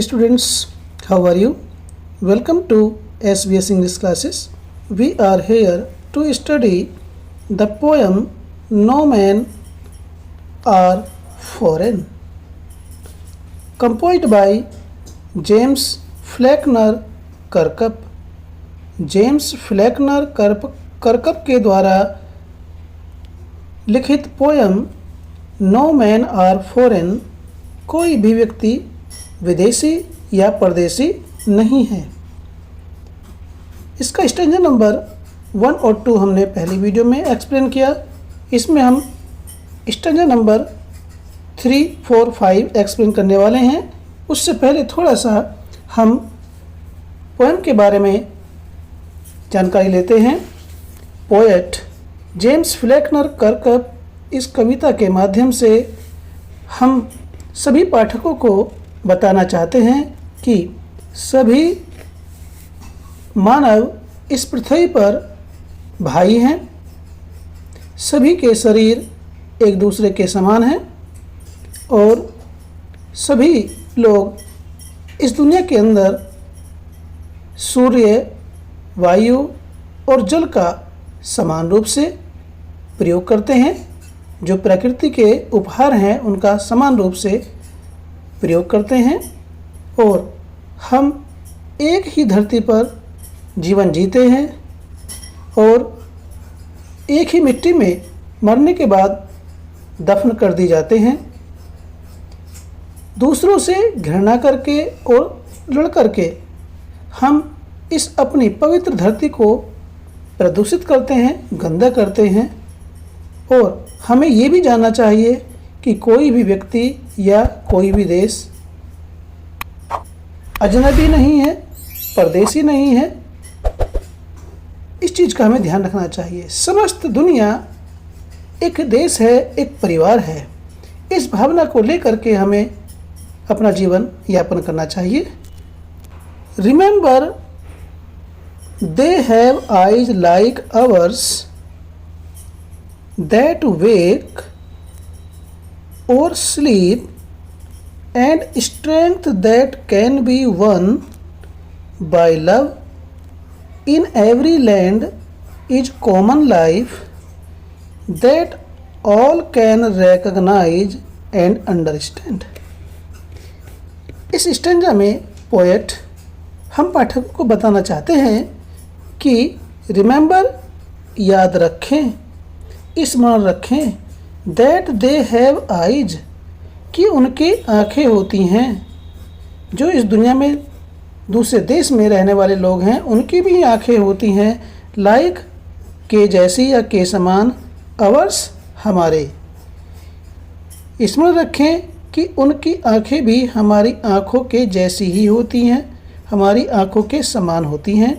students, how are you? Welcome to SBS English classes. We are here to study the poem No Men Are Foreign, composed by James Faulkner Kirkup. James Faulkner Kirkup के द्वारा लिखित poem no man are foreign, कोई भी व्यक्ति विदेशी या परदेशी नहीं है। इसका स्टैंजा नंबर 1 और 2 हमने पहली वीडियो में एक्सप्लेन किया। इसमें हम स्टैंजा नंबर 3, 4, 5 एक्सप्लेन करने वाले हैं। उससे पहले थोड़ा सा हम पोएम के बारे में जानकारी लेते हैं। पोएट जेम्स फ्लैकनर कर्कप इस कविता के माध्यम से हम सभी पाठकों को बताना चाहते हैं कि सभी मानव इस पृथ्वी पर भाई हैं, सभी के शरीर एक दूसरे के समान हैं और सभी लोग इस दुनिया के अंदर सूर्य, वायु और जल का समान रूप से प्रयोग करते हैं। जो प्रकृति के उपहार हैं उनका समान रूप से प्रयोग करते हैं और हम एक ही धरती पर जीवन जीते हैं और एक ही मिट्टी में मरने के बाद दफन कर दी जाते हैं। दूसरों से घृणा करके और लड़ करके हम इस अपनी पवित्र धरती को प्रदूषित करते हैं, गंदा करते हैं। और हमें ये भी जानना चाहिए कि कोई भी व्यक्ति या कोई भी देश अजनबी नहीं है, परदेशी नहीं है। इस चीज़ का हमें ध्यान रखना चाहिए। समस्त दुनिया एक देश है, एक परिवार है। इस भावना को लेकर के हमें अपना जीवन यापन करना चाहिए। Remember, they have eyes like ours that wake or sleep, and strength that can be won by love. In every land is common life that all can recognize and understand. इस स्टैंजा में poet हम पाठकों को बताना चाहते हैं कि remember, याद रखें, स्मरण रखें, दैट दे हैव आइज, कि उनकी आँखें होती हैं। जो इस दुनिया में दूसरे देश में रहने वाले लोग हैं उनकी भी आँखें होती हैं, लाइक के जैसी या के समान, अवर्स हमारे। स्मरण रखें कि उनकी आँखें भी हमारी आँखों के जैसी ही होती हैं, हमारी आँखों के समान होती हैं।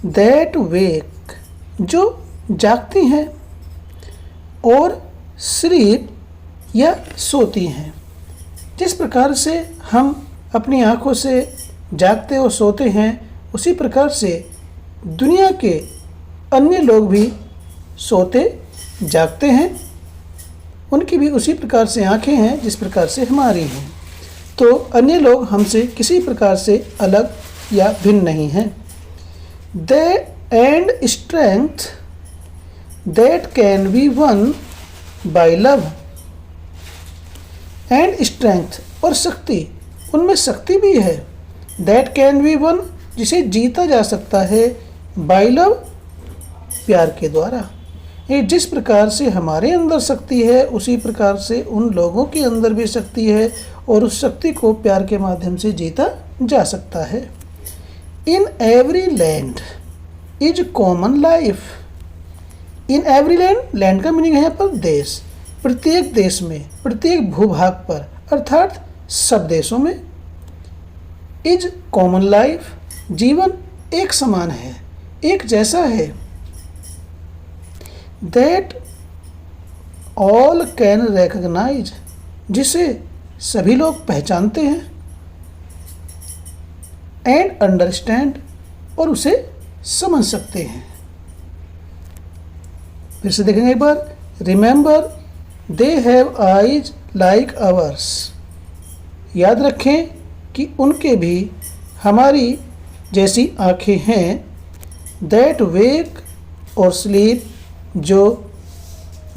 दैट वेक, जो जागती हैं, और स्लीप, या सोती हैं। जिस प्रकार से हम अपनी आँखों से जागते और सोते हैं, उसी प्रकार से दुनिया के अन्य लोग भी सोते जागते हैं। उनकी भी उसी प्रकार से आँखें हैं जिस प्रकार से हमारी हैं। तो अन्य लोग हमसे किसी प्रकार से अलग या भिन्न नहीं हैं। They and strength that can be won by love, and strength, और शक्ति, उनमें शक्ति भी है। दैट कैन बी वन, जिसे जीता जा सकता है, बाय लव, प्यार के द्वारा। ये जिस प्रकार से हमारे अंदर शक्ति है उसी प्रकार से उन लोगों के अंदर भी शक्ति है और उस शक्ति को प्यार के माध्यम से जीता जा सकता है। In every land is common life. In every land, land का मीनिंग है यहाँ पर देश। प्रत्येक देश में, प्रत्येक भूभाग पर, अर्थात सब देशों में, इज कॉमन लाइफ, जीवन एक समान है, एक जैसा है। दैट ऑल कैन रिकॉग्नाइज, जिसे सभी लोग पहचानते हैं, एंड अंडरस्टैंड, और उसे समझ सकते हैं। फिर से देखेंगे एक बार। Remember, they have eyes like ours, याद रखें कि उनके भी हमारी जैसी आँखें हैं, दैट वेक और स्लीप, जो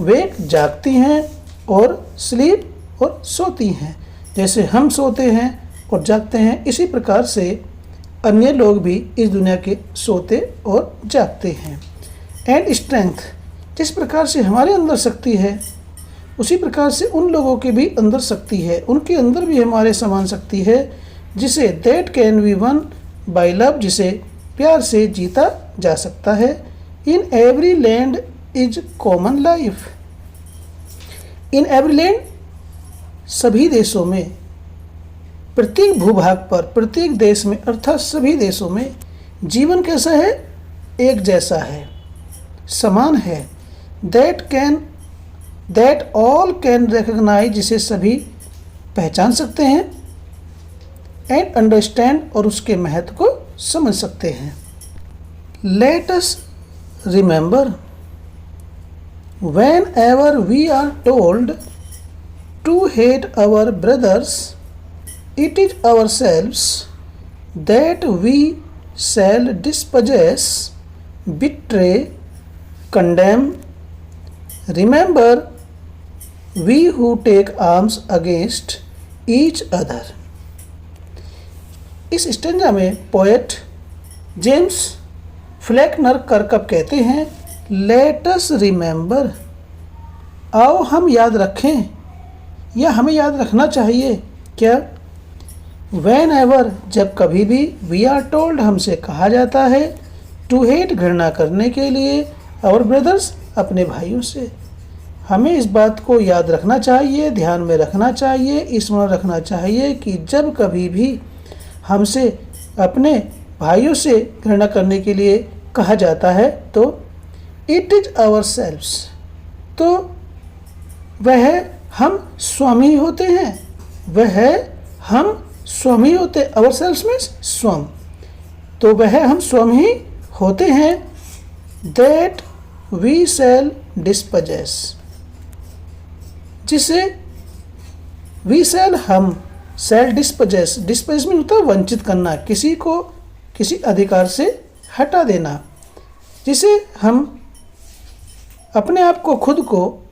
वेक जागती हैं और स्लीप और सोती हैं। जैसे हम सोते हैं और जागते हैं, इसी प्रकार से अन्य लोग भी इस दुनिया के सोते और जागते हैं। एंड स्ट्रेंथ, जिस प्रकार से हमारे अंदर शक्ति है उसी प्रकार से उन लोगों के भी अंदर शक्ति है, उनके अंदर भी हमारे समान शक्ति है, जिसे that can be won by love, जिसे प्यार से जीता जा सकता है। In every land is common life. In every land, सभी देशों में, प्रत्येक भूभाग पर, प्रत्येक देश में अर्थात सभी देशों में जीवन कैसा है? एक जैसा है, समान है। दैट ऑल कैन रिकॉग्नाइज, जिसे सभी पहचान सकते हैं। एंड अंडरस्टैंड, और उसके महत्व को समझ सकते हैं। Let us remember, whenever we are told to hate our brothers, it is ourselves that we shall dispossess, betray, condemn. Remember, we who take arms against each other. इस stanza में poet James Faulkner कर्कप कहते हैं, let us remember, आओ हम याद रखें, या हमें याद रखना चाहिए। क्या? वैन एवर, जब कभी भी, वी आर टोल्ड, हमसे कहा जाता है, टू हेट, घृणा करने के लिए, और ब्रदर्स, अपने भाइयों से। हमें इस बात को याद रखना चाहिए, ध्यान में रखना चाहिए, स्मरण रखना चाहिए कि जब कभी भी हमसे अपने भाइयों से घृणा करने के लिए कहा जाता है तो इट इज आवर सेल्व्स, तो वह हम स्वामी होते हैं, वह हम स्वम ही होते, अवर सेल्व्स मीन्स स्वम, तो वह हम स्वम ही होते हैं। दैट वी शैल डिस्पोजेस, जिसे वी शैल, हम, शैल डिस्पोजेस, डिस्पोजेस मीन होता है वंचित करना, किसी को किसी अधिकार से हटा देना, जिसे हम अपने आप को, खुद को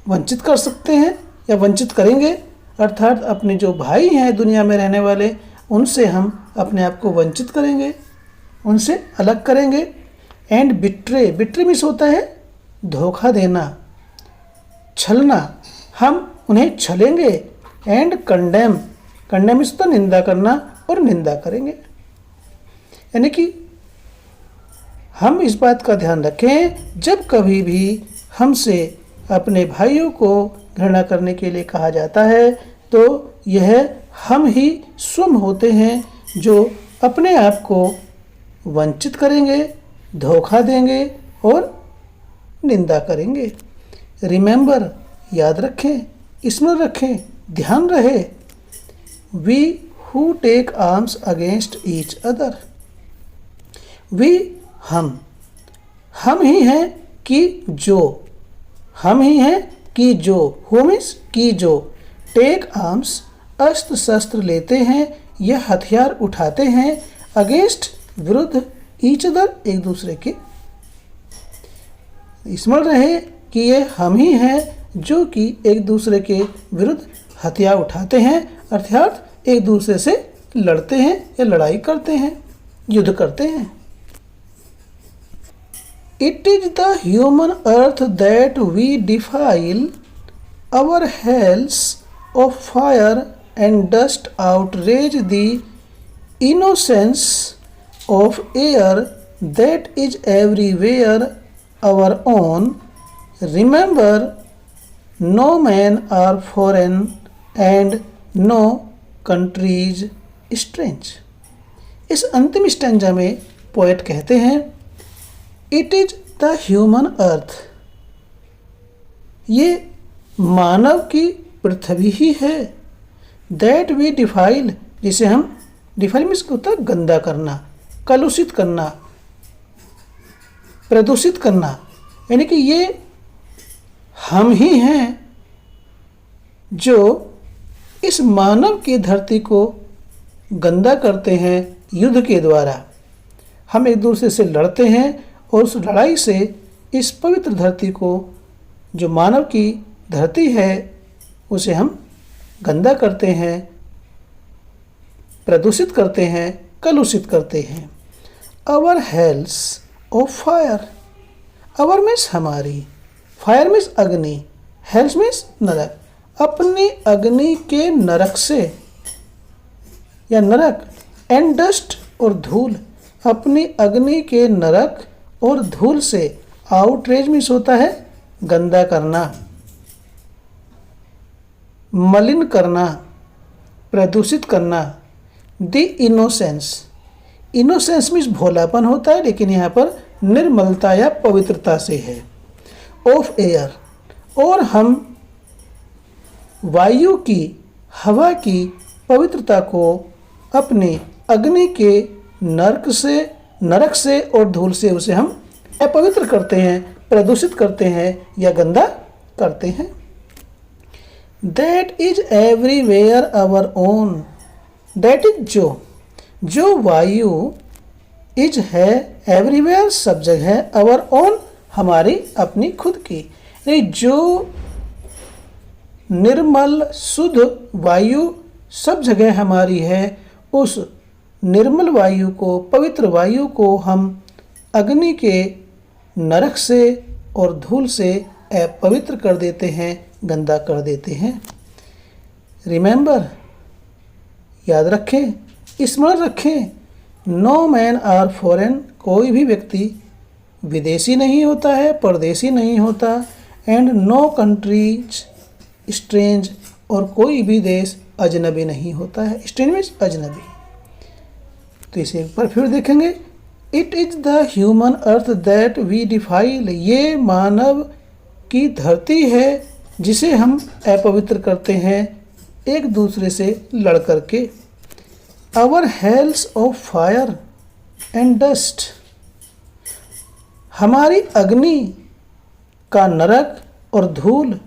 वंचित कर सकते हैं या वंचित करेंगे, अर्थात अपने जो भाई हैं दुनिया में रहने वाले, उनसे हम अपने आप को वंचित करेंगे, उनसे अलग करेंगे। एंड बिट्रे, बिट्रे मीन्स होता है धोखा देना, छलना, हम उन्हें छलेंगे। एंड कंडेम, कंडेम मीन्स तो निंदा करना, और निंदा करेंगे। यानी कि हम इस बात का ध्यान रखें, जब कभी भी हमसे अपने भाइयों को घृणा करने के लिए कहा जाता है तो यह हम ही स्वयं होते हैं जो अपने आप को वंचित करेंगे, धोखा देंगे और निंदा करेंगे। रिमेंबर, याद रखें, स्मरण रखें, ध्यान रहे। We who take arms against each other, we, हम ही हैं कि जो, हम ही हैं कि जो, हु मीन्स कि जो, टेक आर्म्स, अस्त्र शस्त्र लेते हैं या हथियार उठाते हैं, अगेंस्ट, विरुद्ध, ईच अदर, एक दूसरे के। स्मरण रहे कि ये हम ही हैं जो कि एक दूसरे के विरुद्ध हथियार उठाते हैं, अर्थात एक दूसरे से लड़ते हैं या लड़ाई करते हैं, युद्ध करते हैं। It is the human earth that we defile, our hells of fire and dust outrage the innocence of air that is everywhere our own. Remember, no man are foreign and no country is strange. इस अंतिम stanza में poet कहते हैं, it is the human अर्थ, ये मानव की पृथ्वी ही है। That we defile, जिसे हम, डिफाइल मीन्स होता है गंदा करना, कलुषित करना, प्रदूषित करना, यानी कि ये हम ही हैं जो इस मानव की धरती को गंदा करते हैं युद्ध के द्वारा। हम एक दूसरे से लड़ते हैं और उस लड़ाई से इस पवित्र धरती को, जो मानव की धरती है, उसे हम गंदा करते हैं, प्रदूषित करते हैं, कलुषित करते हैं। Our hells of fire, our means हमारी, फायर मीन्स अग्नि, हेल्स मीन्स नरक। अपनी अग्नि के नरक से या नरक, एंड डस्ट और धूल, अपनी अग्नि के नरक और धूल से, आउटरेज मीन्स होता है गंदा करना, मलिन करना, प्रदूषित करना। द इनोसेंस, इनोसेंस मीन्स भोलापन होता है, लेकिन यहाँ पर निर्मलता या पवित्रता से है। ऑफ एयर, और हम वायु की, हवा की पवित्रता को अपने अग्नि के नरक से और धूल से उसे हम अपवित्र करते हैं, प्रदूषित करते हैं या गंदा करते हैं। That is everywhere our own, that is जो वायु, इज है एवरीवेयर सब जगह, आवर ओन हमारी अपनी खुद की। जो निर्मल शुद्ध वायु सब जगह हमारी है, उस निर्मल वायु को, पवित्र वायु को हम अग्नि के नरक से और धूल से अपवित्र कर देते हैं, गंदा कर देते हैं। रिमेंबर, याद रखें, स्मरण रखें, नो मैन आर फॉरेन, कोई भी व्यक्ति विदेशी नहीं होता है, परदेशी नहीं होता। एंड नो कंट्रीज स्ट्रेंज, और कोई भी देश अजनबी नहीं होता है। स्ट्रेंज मीन्स अजनबी। तो इसे एक बार फिर देखेंगे। It is the human earth that we defile, ये मानव की धरती है जिसे हम अपवित्र करते हैं एक दूसरे से लड़ करके। Our hells of fire and dust, हमारी अग्नि का नरक और धूल,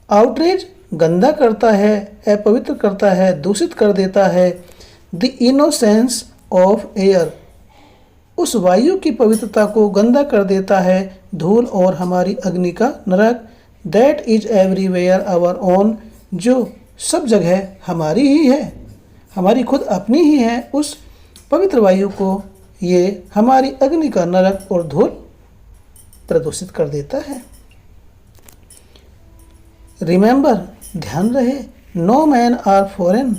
आउटरेज गंदा करता है, अपवित्र करता है, दूषित कर देता है। द इनोसेंस ऑफ एयर, उस वायु की पवित्रता को गंदा कर देता है धूल और हमारी अग्नि का नरक। That is everywhere our own, जो सब जगह हमारी ही है, हमारी खुद अपनी ही है। उस पवित्र वायु को ये हमारी अग्नि का नरक और धूल प्रदूषित कर देता है। रिमेंबर, ध्यान रहे, नो मैन आर फॉरेन,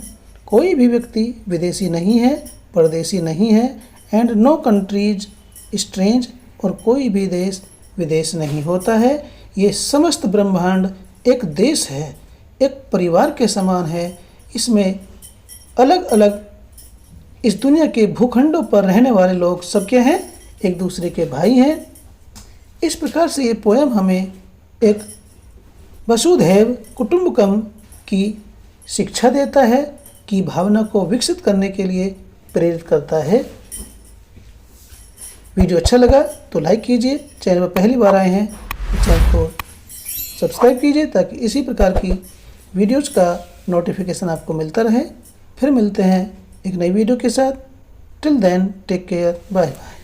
कोई भी व्यक्ति विदेशी नहीं है, परदेशी नहीं है। एंड नो कंट्रीज स्ट्रेंज, और कोई भी देश विदेश नहीं होता है। ये समस्त ब्रह्मांड एक देश है, एक परिवार के समान है। इसमें अलग अलग इस दुनिया के भूखंडों पर रहने वाले लोग सब क्या हैं, एक दूसरे के भाई हैं। इस प्रकार से ये पोएम हमें एक वसुधैव कुटुंबकम की शिक्षा देता है, की भावना को विकसित करने के लिए प्रेरित करता है। वीडियो अच्छा लगा तो लाइक कीजिए, चैनल पर पहली बार आए हैं तो चैनल को सब्सक्राइब कीजिए ताकि इसी प्रकार की वीडियोज़ का नोटिफिकेशन आपको मिलता रहे। फिर मिलते हैं एक नई वीडियो के साथ। Till then take care, bye bye.